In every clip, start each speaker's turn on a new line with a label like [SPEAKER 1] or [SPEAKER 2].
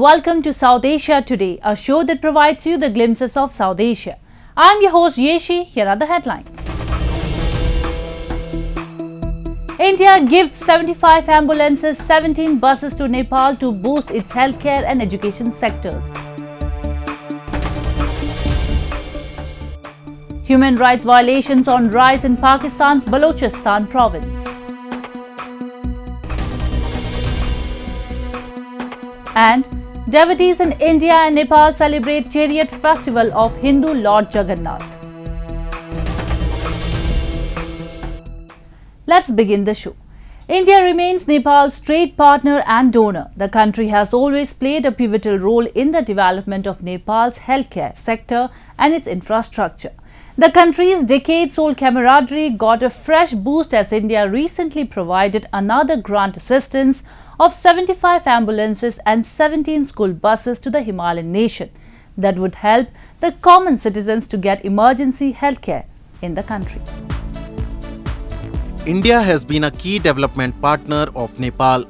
[SPEAKER 1] welcome to South Asia Today, a show that provides you the glimpses of South Asia. I'm your host Yeshi. Here are the headlines. India gives 75 ambulances, 17 buses to Nepal to boost its healthcare and education sectors. Human rights violations on rise in Pakistan's Balochistan province. And devotees in India and Nepal celebrate chariot festival of Hindu Lord Jagannath. Let's begin the show. India remains Nepal's trade partner and donor. The country has always played a pivotal role in the development of Nepal's healthcare sector and its infrastructure. The country's decades-old camaraderie got a fresh boost as India recently provided another grant assistance of 75 ambulances and 17 school buses to the Himalayan nation that would help the common citizens to get emergency healthcare in the country.
[SPEAKER 2] India has been a key development partner of Nepal.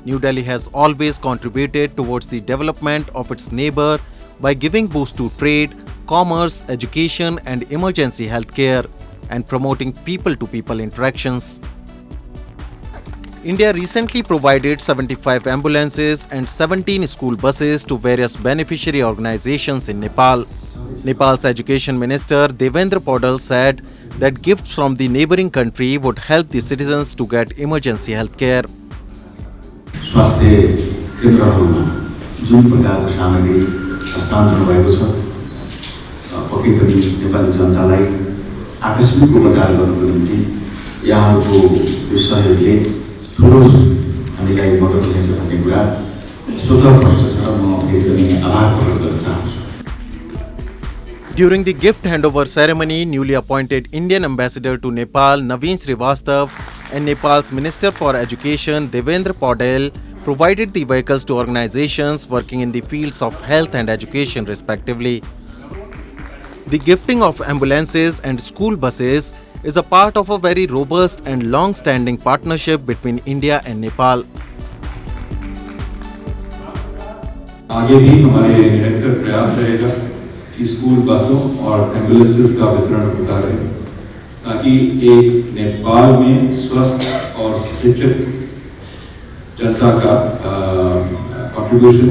[SPEAKER 2] New Delhi has always contributed towards the development of its neighbor by giving boost to trade, commerce, education and emergency healthcare and promoting people-to-people interactions. India recently provided 75 ambulances and 17 school buses to various beneficiary organizations in Nepal. Nepal's Education Minister Devendra Paudel said that gifts from the neighboring country would help the citizens to get emergency health care.
[SPEAKER 3] स्वास्थ्य केन्द्रहरूमा जुन प्रकारको सामग्री हस्तान्तरण भएको छ पक्कै पनि नेपाली जनतालाई आकस्मिक उपचार गर्नको निम्ति यहाँहरूको यो सहयोगले ठुलो हामीलाई मद्दत हुनेछ भन्ने कुरा स्वतः प्रष्ट छ र म फेरि पनि आभार प्रकट गर्न चाहन्छु.
[SPEAKER 2] During the gift handover ceremony, newly appointed Indian ambassador to Nepal, Naveen Srivastav, and Nepal's Minister for Education, Devendra Paudel, provided the vehicles to organizations working in the fields of health and education, respectively. The gifting of ambulances and school buses is a part of a very robust and long-standing partnership between India and Nepal.
[SPEAKER 4] आगे भी हमारे निरंतर प्रयास रहेगा कि school बसों और ambulances का वितरण होता रहे ताकि एक नेपाल में स्वस्थ और शिक्षित जनता का कंट्रीब्यूशन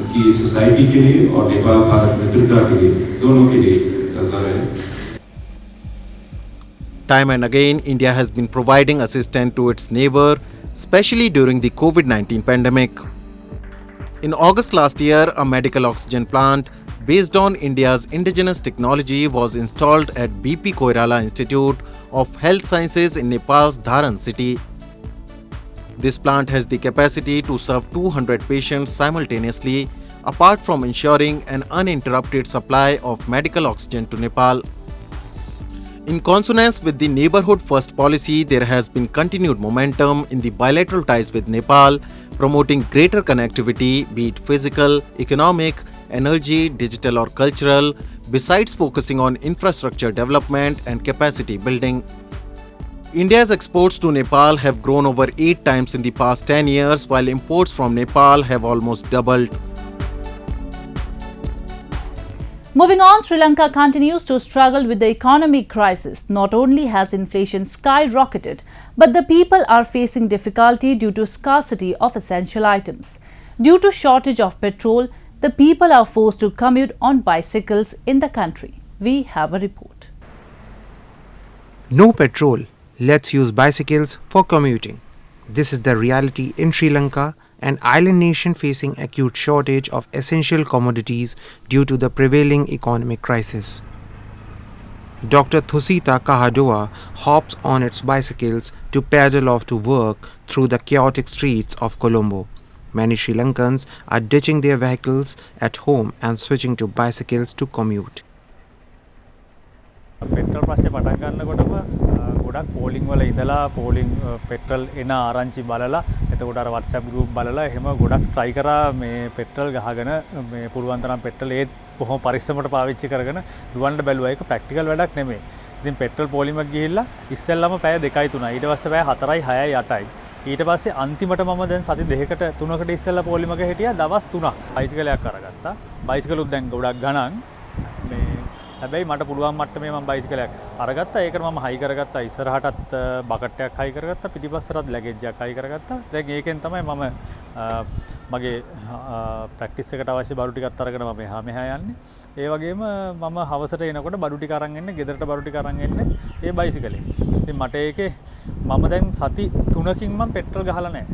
[SPEAKER 4] उनकी सोसाइटी के लिए और नेपाल भारत मित्रता के लिए दोनों के लिए चलता रहे.
[SPEAKER 2] Time and again, India has been providing assistance to its neighbor, especially during the COVID-19 pandemic. In August last year, a medical oxygen plant based on India's indigenous technology was installed at BP Koirala Institute of Health Sciences in Nepal's Dharan city. This plant has the capacity to serve 200 patients simultaneously, apart from ensuring an uninterrupted supply of medical oxygen to Nepal. In consonance with the Neighborhood First policy, there has been continued momentum in the bilateral ties with Nepal, promoting greater connectivity, be it physical, economic, energy, digital or cultural, besides focusing on infrastructure development and capacity building. India's exports to Nepal have grown over 8 times in the past 10 years, while imports from Nepal have almost doubled.
[SPEAKER 1] Moving on, Sri Lanka continues to struggle with the economic crisis. Not only has inflation skyrocketed, but the people are facing difficulty due to scarcity of essential items. Due to shortage of petrol, the people are forced to commute on bicycles in the country. We have a report.
[SPEAKER 5] No petrol. Let's use bicycles for commuting. This is the reality in Sri Lanka, an island nation facing acute shortage of essential commodities due to the prevailing economic crisis. Dr. Thusita Kahadoa hops on its bicycles to paddle off to work through the chaotic streets of Colombo. Many Sri Lankans are ditching their vehicles at home and switching to bicycles to commute.
[SPEAKER 6] Petrol पासे पटक ගන්නකොටම ගොඩක් පෝලිං වල ඉඳලා පෝලිං petrol එන ආරංචි බලලා එතකොට අර WhatsApp group බලලා එහෙම ගොඩක් try කරා මේ පෙට්‍රල් ගහගෙන මේ පුළුවන් තරම් පෙට්‍රල් ඒත් බොහොම පරිස්සමට පාවිච්චි කරගෙන දුවන්න බැලුවා. ඒක ප්‍රැක්ටිකල් වැඩක් නෙමෙයි. ඉතින් පෙට්‍රල් පෝලිමක් ගිහිල්ලා ඉස්සෙල්ලාම පැය 2යි 3යි ඊට පස්සේ පැය 4යි 6යි 8යි ඊට පස්සේ අන්තිමට මම දැන් සති දෙකකට තුනකට ඉස්සෙල්ලා පොලිමක හිටියා දවස් 3ක් බයිසිකලයක් අරගත්තා. බයිසිකලුත් දැන් ගොඩක් ගණන් මේ හැබැයි මට පුළුවන් මට්ටමේ මම බයිසිකලයක් අරගත්තා. ඒකට මම හයි කරගත්තා. ඉස්සරහටත් බකට් එකක් හයි කරගත්තා. පිටිපස්සටත් ලැගේජ් එකක් හයි කරගත්තා. දැන් ඒකෙන් තමයි මම මගේ ප්‍රැක්ටිස් එකට අවශ්‍ය බඩු ටිකත් අරගෙන මම මෙහා යන්නේ. ඒ වගේම මම හවසට එනකොට බඩු ටික අරන් එන්නේ, ගෙදරට බඩු ටික අරන් එන්නේ ඒ බයිසිකලෙන්. ඉතින් මට ඒකේ මම දැන් සති 3කින් මම පෙට්‍රල් ගහලා නැහැ.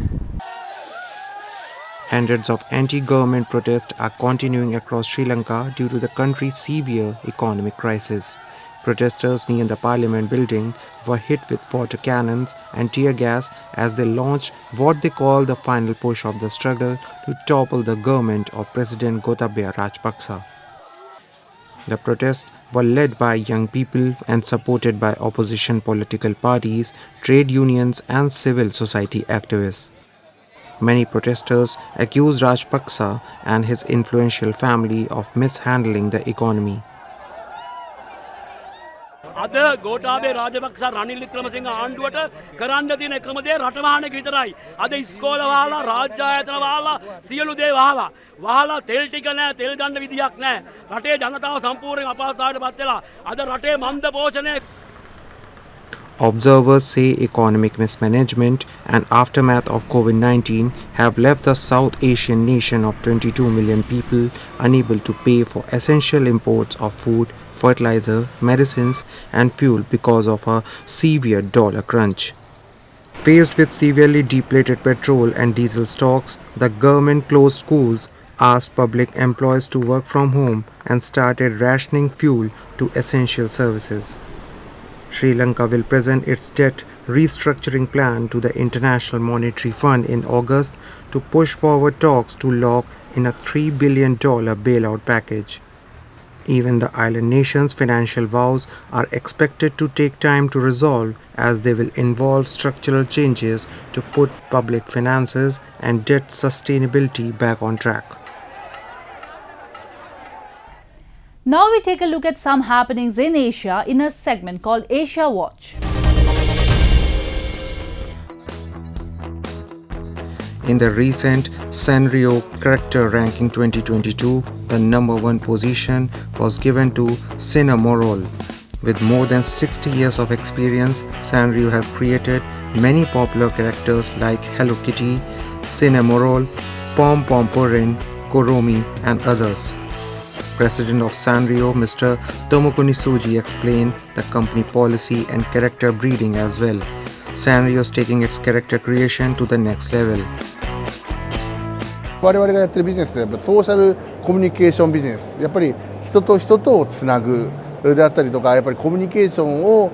[SPEAKER 5] Hundreds of anti-government protests are continuing across Sri Lanka due to the country's severe economic crisis. Protesters near the parliament building were hit with water cannons and tear gas as they launched what they call the final push of the struggle to topple the government of President Gotabaya Rajapaksa. The protests were led by young people and supported by opposition political parties, trade unions and civil society activists. Many protesters accused Rajapaksa and his influential family of mishandling the economy.
[SPEAKER 7] අද ගෝඨාභය රාජපක්ෂ රනිල් වික්‍රමසිංහ ආණ්ඩුවට කරන්න තියෙන එකම දේ රටවහන එක විතරයි. අද ඉස්කෝල වහලා රාජ්‍ය ආයතන වහලා සියලු දේ වහලා තෙල් ටික නැහැ, තෙල් ගන්න විදියක් නැහැ. රටේ ජනතාව සම්පූර්ණයෙන් අපහසුතාවයට පත් වෙලා අද රටේ මන්ද පෝෂණය.
[SPEAKER 5] Observers say economic mismanagement and aftermath of COVID-19 have left the South Asian nation of 22 million people unable to pay for essential imports of food, fertilizer, medicines and fuel because of a severe dollar crunch. Faced with severely depleted petrol and diesel stocks, the government closed schools, asked public employees to work from home and started rationing fuel to essential services. Sri Lanka will present its debt restructuring plan to the International Monetary Fund in August to push forward talks to lock in a $3 billion bailout package. Even the island nation's financial woes are expected to take time to resolve as they will involve structural changes to put public finances and debt sustainability back on track.
[SPEAKER 1] Now we take a look at some happenings in Asia in a segment called Asia Watch.
[SPEAKER 5] In the recent Sanrio Character Ranking 2022, the number 1 position was given to Cinnamoroll. With more than 60 years of experience, Sanrio has created many popular characters like Hello Kitty, Cinnamoroll, Pom Pom Purin, Koromi and others. President of Sanrio, Mr. Tomokuni Suji, explained the company policy and character breeding as well. Sanrio is taking its character creation to the next level.
[SPEAKER 8] 我々がやってるビジネスってやっぱソーシャルコミュニケーションビジネス、やっぱり人と人とをつなぐであったりとか、やっぱりコミュニケーションを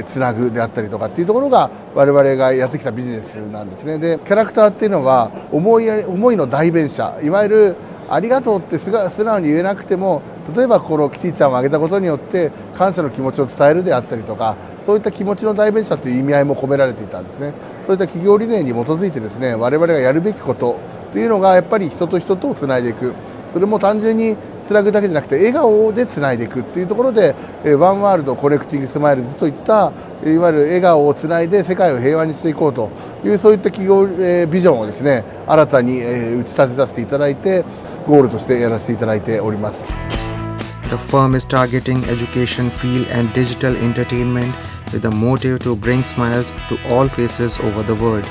[SPEAKER 8] つなぐであったりとかっていうところが我々がやってきたビジネスなんですね。で、キャラクターっていうのは思いの代弁者、いわゆるありがとうって素直に言えなくても、例えばこのキティちゃんをあげたことによって感謝の気持ちを伝えるであったりとか、そういった気持ちの代弁者という意味合いも込められていたんですね。そういった企業理念に基づいてですね、我々がやるべきことというのがやっぱり人と人とをつないでいく。それも単純につなぐだけじゃなくて笑顔でつないでいくっていうところで、ワンワールドコネクティングスマイルズといったいわゆる笑顔をつないで世界を平和にしていこうというそういった企業ビジョンをですね、新たに打ち立てさせていただいてゴールとしてやらせていただいております。
[SPEAKER 5] The firm is targeting education field and digital entertainment with a motive to bring smiles to all faces over the world.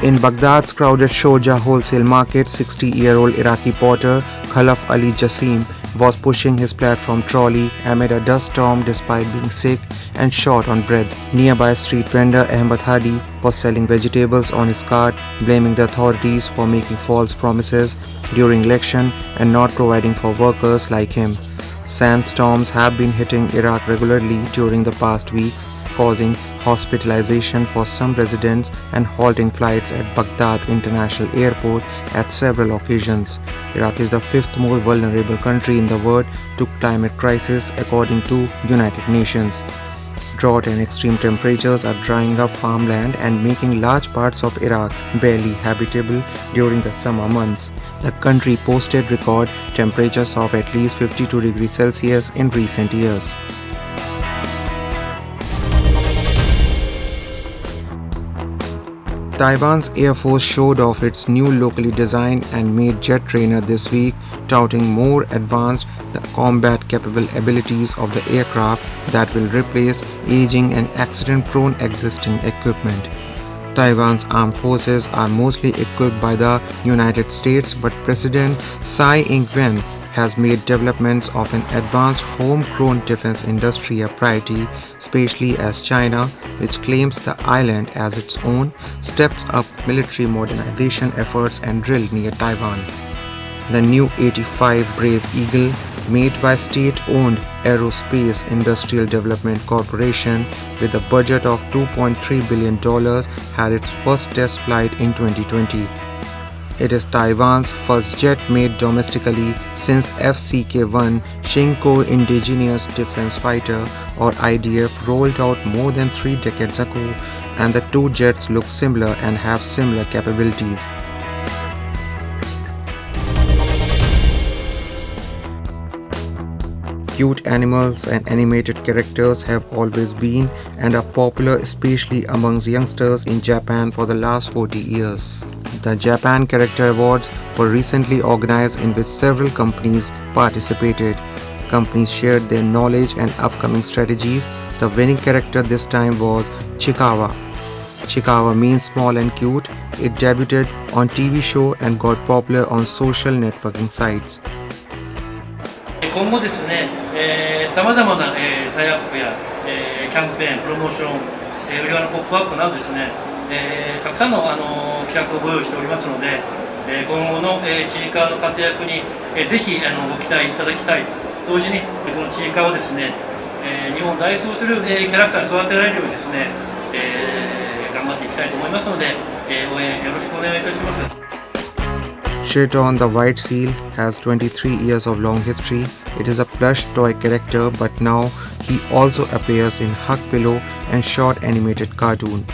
[SPEAKER 5] In Baghdad's crowded Sharjah wholesale market, 60-year-old Iraqi porter Khalaf Ali Jassim was pushing his platform trolley amid a dust storm despite being sick and short on breath. Nearby street vendor Ahmed Hadi was selling vegetables on his cart, blaming the authorities for making false promises during election and not providing for workers like him. Sandstorms have been hitting Iraq regularly during the past weeks, causing hospitalization for some residents and halting flights at Baghdad International Airport at several occasions. Iraq is the 5th most vulnerable country in the world to climate crisis according to United Nations. Drought and extreme temperatures are drying up farmland and making large parts of Iraq barely habitable during the summer months. The country posted record temperatures of at least 52 degrees Celsius in recent years. Taiwan's Air Force showed off its new locally designed and made jet trainer this week, touting more advanced the combat-capable abilities of the aircraft that will replace aging and accident-prone existing equipment. Taiwan's armed forces are mostly equipped by the United States, but President Tsai Ing-wen has made developments of an advanced homegrown defense industry a priority, especially as China, which claims the island as its own, steps up military modernization efforts and drill near Taiwan. The new 85 Brave Eagle, made by state-owned Aerospace Industrial Development Corporation with a budget of $2.3 billion, had its first test flight in 2020. It is Taiwan's first jet made domestically since FCK-1 Shinko Indigenous Defense Fighter or IDF rolled out more than 3 decades ago, and the two jets look similar and have similar capabilities. Cute animals and animated characters have always been and are popular, especially amongst youngsters in Japan for the last 40 years. The Japan Character Awards were recently organized in which several companies participated. Companies shared their knowledge and upcoming strategies. The winning character this time was Chikawa. Chikawa means small and cute. It debuted on TV show and got popular on social networking sites.
[SPEAKER 9] 今後ですね、さまざまな、タイアップや、キャンペーン、プロモーション、売り場のポップアップなどですね、たくさんの、企画をご用意しておりますので、今後の、ちいかわの活躍に、ぜひご期待いただきたい。同時にこのちいかわをですね、日本を代表する、キャラクターに育てられるようにですね、頑張っていきたいと思いますので、応援よろしくお願いいたします。
[SPEAKER 5] Shiraton the White Seal has 23 years of long history. It is a plush toy character, but now he also appears in Hug Pillow and short animated cartoon.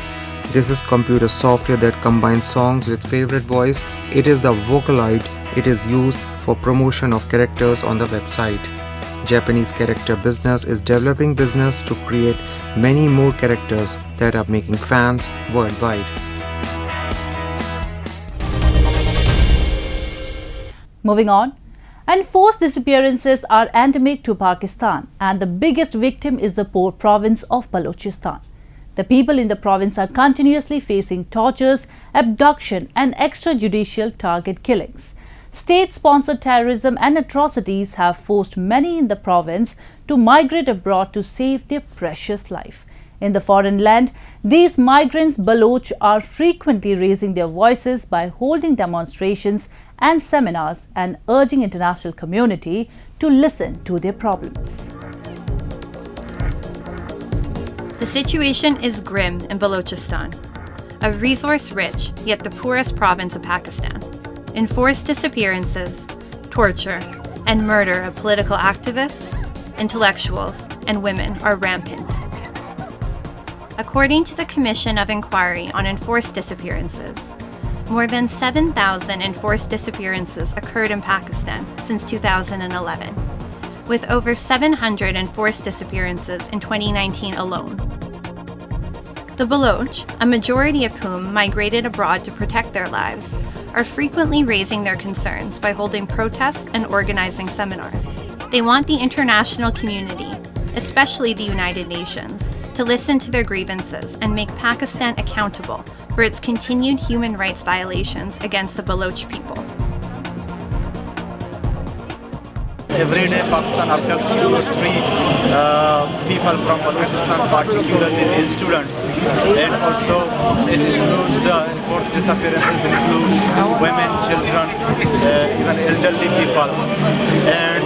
[SPEAKER 5] This is computer software that combines songs with favorite voice. It is the Vocaloid. It is used for promotion of characters on the website. Japanese character business is developing business to create many more characters that are making fans worldwide.
[SPEAKER 1] Moving on, enforced disappearances are endemic to Pakistan, and the biggest victim is the poor province of Balochistan. The people in the province are continuously facing tortures, abduction, and extrajudicial target killings. State-sponsored terrorism and atrocities have forced many in the province to migrate abroad to save their precious life. In the foreign land, these migrants Baloch are frequently raising their voices by holding demonstrations and seminars and urging international community to listen to their problems.
[SPEAKER 10] The situation is grim in Balochistan, a resource-rich yet the poorest province of Pakistan. Enforced disappearances, torture, and murder of political activists, intellectuals, and women are rampant. According to the Commission of Inquiry on Enforced Disappearances, more than 7,000 enforced disappearances occurred in Pakistan since 2011, with over 700 enforced disappearances in 2019 alone. The Baloch, a majority of whom migrated abroad to protect their lives, are frequently raising their concerns by holding protests and organizing seminars. They want the international community, especially the United Nations, to listen to their grievances and make Pakistan accountable for its continued human rights violations against the Baloch people.
[SPEAKER 11] Every day Pakistan abducts 2 or 3 people from Balochistan, particularly these students, and also it includes the enforced disappearances, includes women, children, even elderly people, and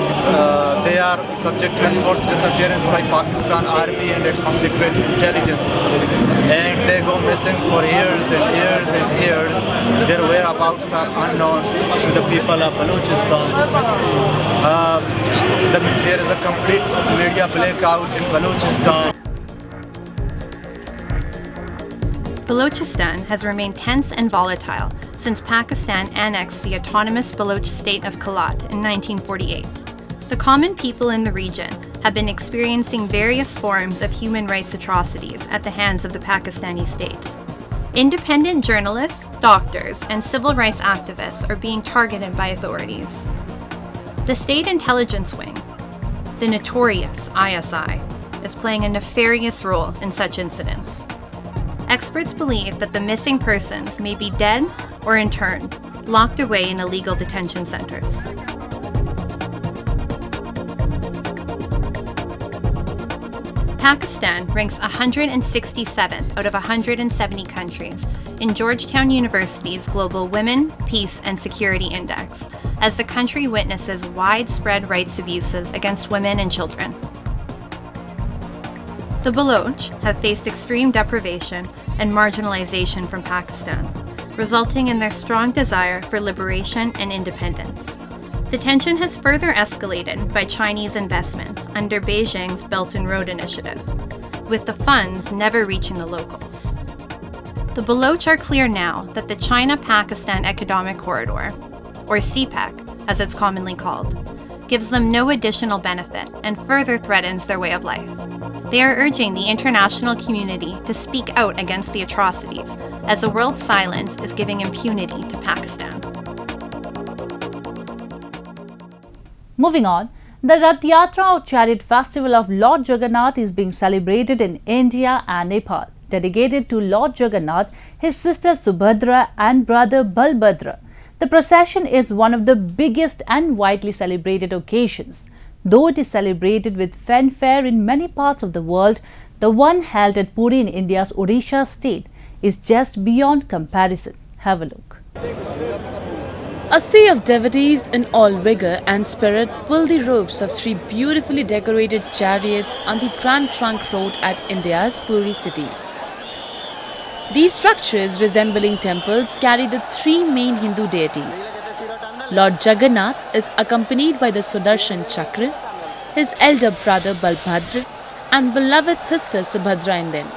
[SPEAKER 11] they are subject to enforced disappearance by Pakistan Army and its secret intelligence, and they go missing for years and years and years. Their whereabouts are unknown to the people of Balochistan. There is a complete media blackout in Balochistan.
[SPEAKER 10] Balochistan has remained tense and volatile since Pakistan annexed the autonomous Baloch state of Kalat in 1948. The common people in the region have been experiencing various forms of human rights atrocities at the hands of the Pakistani state. Independent journalists, doctors, and civil rights activists are being targeted by authorities. The state intelligence wing, the notorious ISI, is playing a nefarious role in such incidents. Experts believe that the missing persons may be dead or interned, locked away in illegal detention centers. Pakistan ranks 167th out of 170 countries in Georgetown University's Global Women, Peace and Security Index, as the country witnesses widespread rights abuses against women and children. The Baloch have faced extreme deprivation and marginalization from Pakistan, resulting in their strong desire for liberation and independence. The tension has further escalated by Chinese investments under Beijing's Belt and Road Initiative, with the funds never reaching the locals. The Baloch are clear now that the China-Pakistan Economic Corridor, or CPEC as it's commonly called, gives them no additional benefit and further threatens their way of life. They are urging the international community to speak out against the atrocities, as the world's silence is giving impunity to Pakistan.
[SPEAKER 1] Moving on, the Rath Yatra or Chariot Festival of Lord Jagannath is being celebrated in India and Nepal, dedicated to Lord Jagannath, his sister Subhadra and brother Balbhadra. The procession is one of the biggest and widely celebrated occasions. Though it is celebrated with fanfare in many parts of the world, the one held at Puri in India's Odisha state is just beyond comparison. Have a look.
[SPEAKER 12] A sea of devotees in all vigour and spirit pull the ropes of three beautifully decorated chariots on the Grand Trunk Road at India's Puri city. These structures, resembling temples, carry the three main Hindu deities. Lord Jagannath is accompanied by the Sudarshan Chakra, his elder brother Balbhadra, and beloved sister Subhadra in them.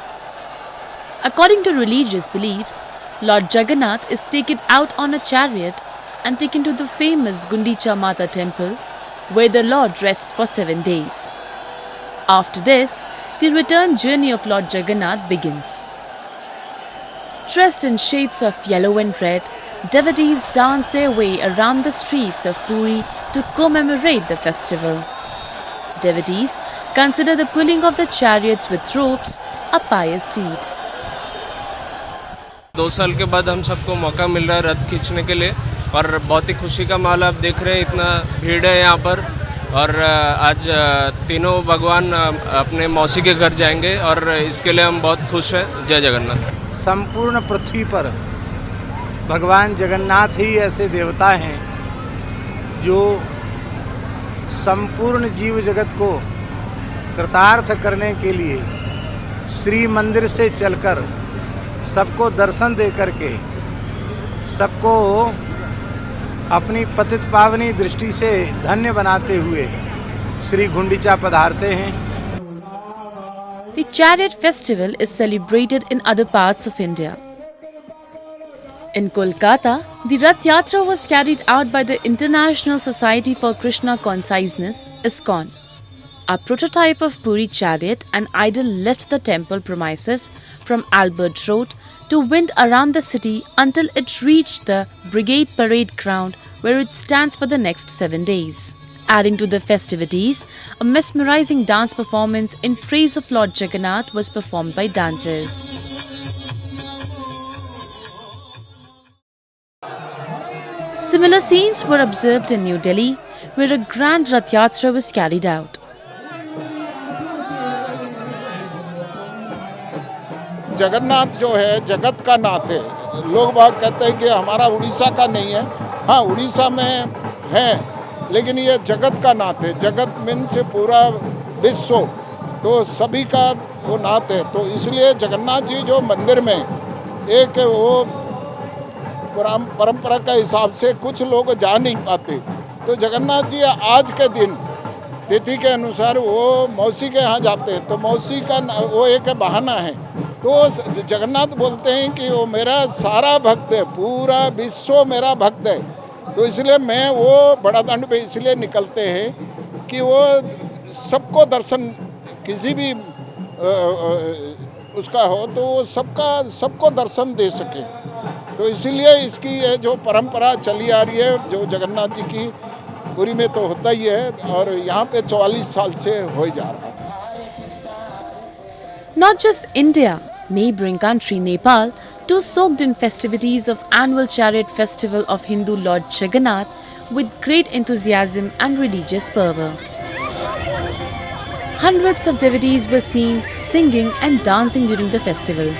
[SPEAKER 12] According to religious beliefs, Lord Jagannath is taken out on a chariot and taken to the famous Gundicha Mata temple, where the Lord rests for 7 days. After this, the return journey of Lord Jagannath begins. Dressed in shades of yellow and red, devotees dance their way around the streets of Puri to commemorate the festival. Devotees consider the pulling of the chariots with ropes a pious deed.
[SPEAKER 13] 2 साल के बाद हम सबको मौका मिल रहा है रथ खींचने के लिए और बहुत ही खुशी का माहौल आप देख रहे हैं, इतना भीड़ है यहाँ पर और आज तीनों भगवान अपने मौसी के घर जाएंगे और इसके लिए हम बहुत खुश हैं। जय जगन्नाथ।
[SPEAKER 14] संपूर्ण पृथ्वी पर भगवान जगन्नाथ ही ऐसे देवता हैं जो संपूर्ण जीव जगत को कृतार्थ करने के लिए श्री मंदिर से चलकर सबको दर्शन दे करके सबको अपनी पतित पावनी दृष्टि से धन्य बनाते हुए श्री गुंडीचा पधारते हैं।
[SPEAKER 12] The Chariot Festival is celebrated in other parts of India. In Kolkata, the Rath Yatra was carried out by the International Society for Krishna Consciousness, ISKCON. A prototype of Puri chariot and idol left the temple premises from Albert Road to wind around the city until it reached the Brigade Parade Ground, where it stands for the next 7 days. Adding to the festivities, a mesmerizing dance performance in praise of Lord Jagannath was performed by dancers. Similar scenes were observed in New Delhi, where a grand Rath Yatra was carried out.
[SPEAKER 8] Jagannath जो है जगत का नाथ है। लोग बाग कहते हैं कि हमारा उड़ीसा का नहीं है। हाँ, उड़ीसा में है, लेकिन ये जगत का नाथ है। जगत मीन्स पूरा विश्व, तो सभी का वो नाथ है। तो इसलिए जगन्नाथ जी जो मंदिर में एक वो परंपरा के हिसाब से कुछ लोग जा नहीं पाते, तो जगन्नाथ जी आज के दिन तिथि के अनुसार वो मौसी के यहाँ जाते हैं। तो मौसी का वो एक बहाना है। तो जगन्नाथ बोलते हैं कि वो मेरा सारा भक्त है, पूरा विश्व मेरा भक्त है। तो इसलिए मैं वो बड़ा दंड पे इसलिए निकलते हैं कि वो सबको दर्शन, किसी भी
[SPEAKER 15] उसका हो तो वो सबको दर्शन दे सके। तो इसीलिए इसकी ये जो परंपरा चली आ रही है, जो जगन्नाथ जी की पुरी में तो होता ही है, और यहाँ पे 44 साल से हो ही जा रहा है।
[SPEAKER 12] Not just India, neighbouring country Nepal too soaked in festivities of annual chariot festival of Hindu Lord Jagannath with great enthusiasm and religious fervour. Hundreds of devotees were seen singing and dancing during the festival.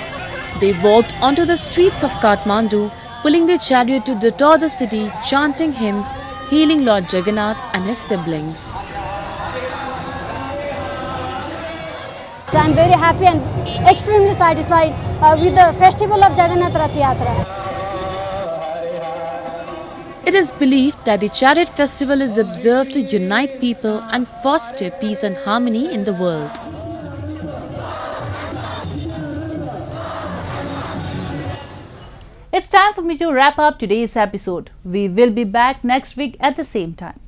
[SPEAKER 12] They walked onto the streets of Kathmandu, pulling their chariot to detour the city, chanting hymns, hailing Lord Jagannath and his siblings.
[SPEAKER 16] I am very happy and extremely satisfied with the festival of Jagannath Rath Yatra.
[SPEAKER 12] It is believed that the chariot festival is observed to unite people and foster peace and harmony in the world.
[SPEAKER 1] It's time for me to wrap up today's episode. We will be back next week at the same time.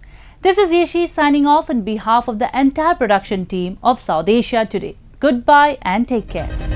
[SPEAKER 1] This is Yeshi signing off on behalf of the entire production team of South Asia Today. Goodbye and take care.